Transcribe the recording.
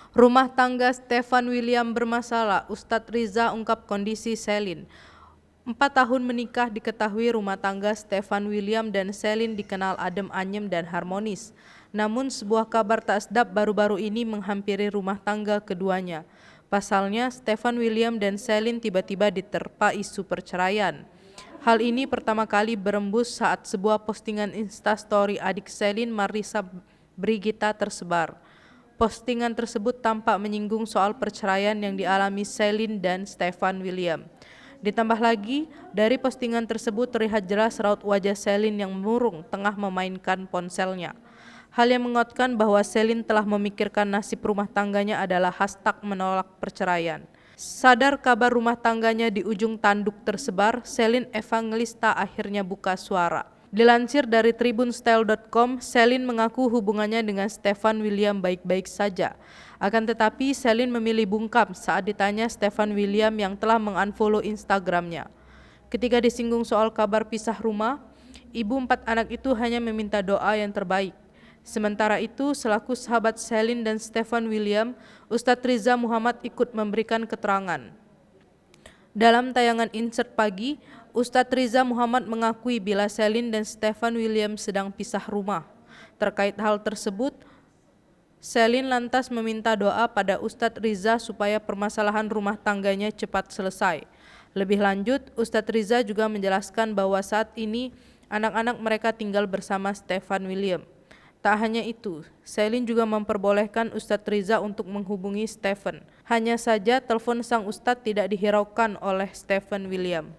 Rumah tangga Stefan William bermasalah, Ustadz Riza ungkap kondisi Selin. 4 tahun menikah diketahui rumah tangga Stefan William dan Selin dikenal adem anyem dan harmonis. Namun sebuah kabar tak sedap baru-baru ini menghampiri rumah tangga keduanya. Pasalnya Stefan William dan Selin tiba-tiba diterpa isu perceraian. Hal ini pertama kali berembus saat sebuah postingan instastory adik Selin, Marissa Brigita tersebar. Postingan tersebut tampak menyinggung soal perceraian yang dialami Selin dan Stefan William. Ditambah lagi, dari postingan tersebut terlihat jelas raut wajah Selin yang murung tengah memainkan ponselnya. Hal yang menguatkan bahwa Selin telah memikirkan nasib rumah tangganya adalah hashtag menolak perceraian. Sadar kabar rumah tangganya di ujung tanduk tersebar, Selin Evangelista akhirnya buka suara. Dilansir dari tribunstyle.com, Selin mengaku hubungannya dengan Stefan William baik-baik saja. Akan tetapi, Selin memilih bungkam saat ditanya Stefan William yang telah mengunfollow Instagramnya. Ketika disinggung soal kabar pisah rumah, ibu 4 anak itu hanya meminta doa yang terbaik. Sementara itu, selaku sahabat Selin dan Stefan William, Ustadz Riza Muhammad ikut memberikan keterangan. Dalam tayangan Insert Pagi, Ustadz Riza Muhammad mengakui bila Selin dan Stefan William sedang pisah rumah. Terkait hal tersebut, Selin lantas meminta doa pada Ustadz Riza supaya permasalahan rumah tangganya cepat selesai. Lebih lanjut, Ustadz Riza juga menjelaskan bahwa saat ini anak-anak mereka tinggal bersama Stefan William. Tak hanya itu, Selin juga memperbolehkan Ustadz Riza untuk menghubungi Stefan. Hanya saja telepon sang ustadz tidak dihiraukan oleh Stefan William.